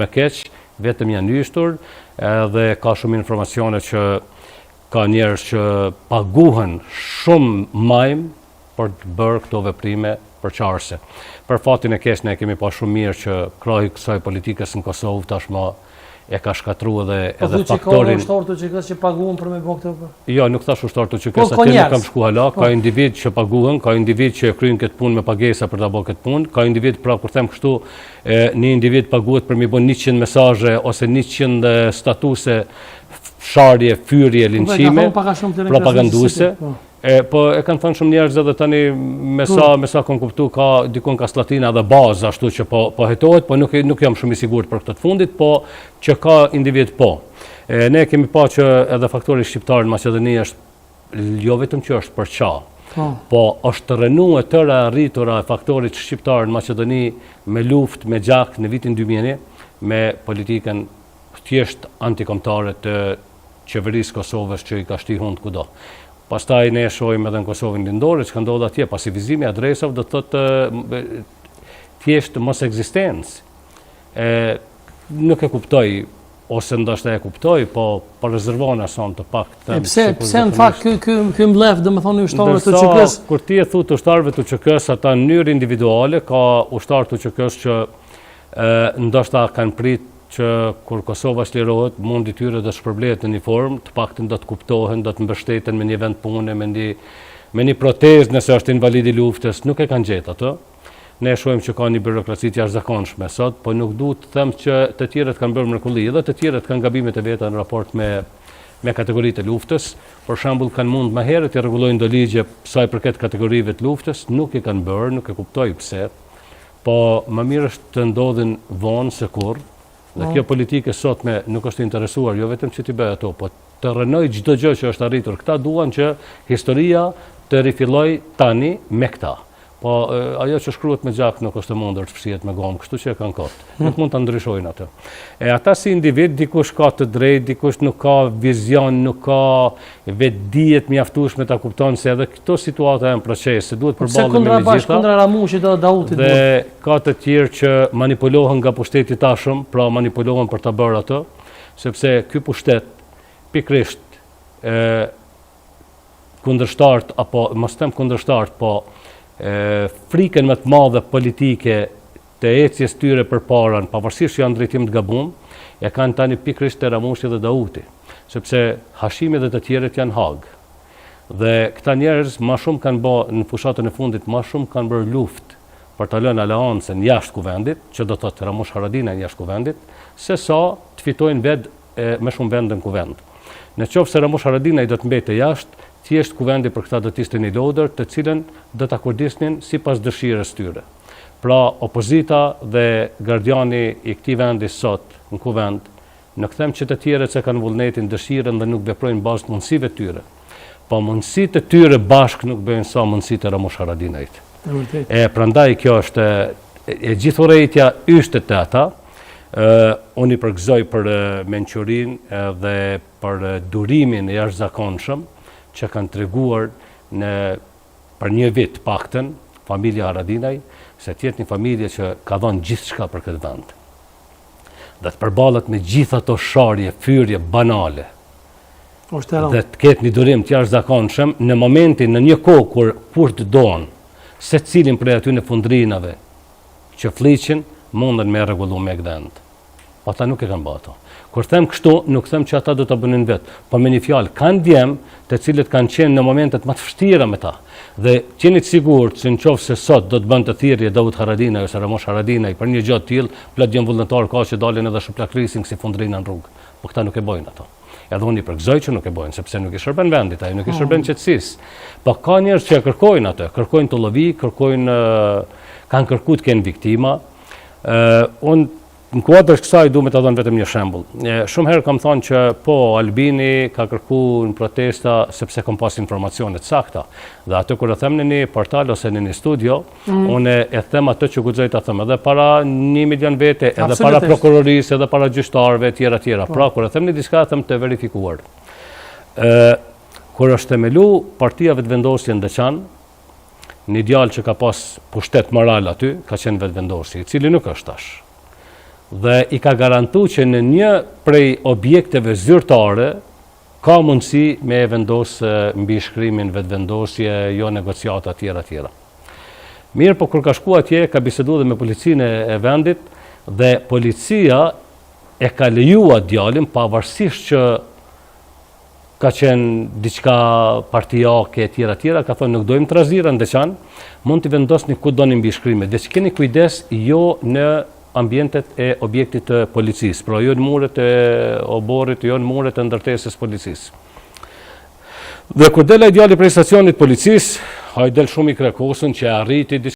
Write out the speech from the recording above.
me keq, vetëm janë nyshtur, dhe ka shumë informacione që ka njerëz që paguhen shumë majm për të bërë këto veprime përqarëse. Për fatin e keq ne kemi pa shumë mirë që krahi kësaj politikës në Kosovë tashmë e ka shkatruar edhe faktorin. Ka ushtarë të QK që paguhen për me bërë këtë? Jo, nuk thash ushtarë të QK, aty nuk kam shku hala, ka individ që paguhen, ka individ që kryjnë këtë punë me pagesa për ta bërë këtë punë, ka individ, pra kur them kështu, një individ paguhet për mi bën 100 mesazhe ose 100 statuse sharje, fyrje, linçime, propaganduese. Po e kanë thënë shumë njerëz edhe tani me sa kanë kuptu ka dikon ka slatina dhe bazë ashtu që po hetohet, po nuk jam shumë i sigurt për këtë të fundit, po që ka individ po. Ne kemi pa që edhe faktori shqiptar në Maqedoni është jo vetëm që është për qa, po është rënuar tëra rritura e faktorit shqiptar në Maqedoni me luftë, me gjak në vitin 2000 me politikën thjesht antikombëtare të qeverisë Kosovës që i ka shti hund kudo. Pastaj ne shohim edhe në Kosovën lindore që ka ndodhur atje, pasivizimi i adresave do të thotë thjesht mos ekzistencë. Nuk e kuptoj ose ndoshta e kuptoj, po rezervona son të paktën. Pse në fakt ky mblef domethënë ushtarëve të QK-s? Kur ti e thut ushtarëve të QK-s, ata në mënyrë individuale ka ushtarë të QK-s që ndoshta kanë prit që kur Kosova çlirohet, mundi tyre do të shpërblehet në një formë, të paktën do të kuptohen, do të mbështeten me një vend pune, me një protezë nëse është invalid i luftës, nuk e kanë gjetë ato. Ne shohim që ka një birokraci të jashtëzakonshme sot, po nuk duhet të them që të tjerët kanë bërë mrekulli, edhe të tjerët kanë gabimet e veta në raport me kategoritë e luftës. Për shembull, kanë mund më herët të rregullojnë do ligje sa i përket kategorive të luftës, nuk e kanë bërë, nuk e kuptoj pse. Po më mirë është të ndodhin vonë se kurrë. Dhe kjo politike sot nuk është interesuar, jo vetëm që t'i bëjë ato, po të rënoj çdo gjë që është arritur. Këta duan që historia të rifilloj tani me këta. Po ajo që shkruhet me gjak nuk është e mundur të fshihet me gomë, kështu që e kanë kot. Nuk mund ta ndryshojnë atë. Ata si individ, dikush ka të drejtë, dikush nuk ka vizion, nuk ka vetdijet mjaftueshme ta kupton se edhe këto situata janë procese, duhet përballen me gjitha. Kundra Ramushit dhe Dautit. Dhe ka të tjerë që manipulohen nga pushteti tashëm, pra manipulohen për ta bërë atë, sepse ky pushtet pikrisht kundërshtar apo mos them kundërshtar, po frikën më të madhe politike të ecjes tyre përpara, pavarësisht që janë drejtim të gabum, e kanë tani pikrisht te Ramushi dhe Dauti, sepse Hashimi dhe të tjerët janë Hag. Dhe këta njerëz më shumë kanë bërë në fushatën e fundit, më shumë kanë bërë luftë për ta lënë aleancën jashtë kuvendit, që do të thotë Ramush Haradinaj jashtë kuvendit, se sa të fitojnë me shumë vende në kuvend. Në qoftë se Ramush Haradinaj do të mbete jashtë, thjesht kuvendi për këta do të ishte një lodër të cilën do ta kurdisnin sipas dëshirës tyre. Pra opozita dhe gardiani i këtij vendi sot në kuvend, nuk them që të tjerët se kanë vullnetin, dëshirën dhe nuk veprojnë bazë të mundësive të tyre. Po mundësitë e tyre bashkë nuk bëjnë sa mundësitë e Ramush Haradinajit. Prandaj kjo është e gjithë urrejtja yshte të ata. Unë i përgëzoj për mençurinë dhe për durimin e jashtëzakonshëm që kanë treguar për një vit paktën familja Haradinaj, se tjetë një familje që ka dhënë gjithçka për këtë vend. Dhe të përballet me gjithë ato sharje, fyrje banale. Dhe të ketë një durim të jashtëzakonshëm në momentin, në një kohë kur të donë secilin prej aty në fundrinave që fliqin, mundën me rregullu me këtë vend. Ata nuk e kanë bërë ato. Kur them kështu, nuk them që ata do ta bënin vetë, po me një fjalë kanë djem të cilët kanë qenë në momentet më të vështira me ta. Dhe qeni të sigurt se nëse sot do të bënte thirrje Daud Haradinaj ose Ramush Haradinaj për një gjë të tillë, plot djem vullnetar ka që dalin edhe shplakrisin si fundrina në rrugë. Po këta nuk e bojnë ato. Edhe unë i përgëzoj që nuk e bojnë, sepse nuk i shërben vendit, ai nuk i shërben qetësisë. Po ka njerëz që kërkojnë atë, kërkojnë të llovi, kanë kërkuar të kenë viktima. Unë në kuadër kësaj duhet ta dhënë vetëm një shembull. Shumë herë kam thënë që po Albini ka kërkuar në protesta sepse kam pas informacione të sakta. Dhe atë kur e them në një portal ose në një studio, unë e them atë që guxoj ta them edhe para 1 milion vete, edhe para prokurorisë, edhe para gjyqtarëve tjera. Pra kur e them në diçka them të verifikuar. Kur është themelu partia Vetëvendosje në Deçan, një djalë që ka pas pushtet moral aty, ka qenë vetëvendosje, i cili nuk është tash. dhe i ka garantu që në një prej objekteve zyrtare ka mundësi me vendosë mbi shkrimin vetëvendosje, jo negociata tjera. Mirë, po kur ka shku atje, ka bisedu dhe me policinë e vendit, dhe policia e ka lejua djalin, pavarësisht që ka qenë diçka partijake tjera, ka thonë nuk dojmë të razira në deçan, mund të vendosni ku doni mbi shkrimet, dhe që keni kujdes jo në ambientet e objektit të policisë, pra jo në muret e oborit, jo në muret e ndërtesës policisë. Dhe kur dela i djali prej stacionit policisë, a i del shumë i krekosën që arriti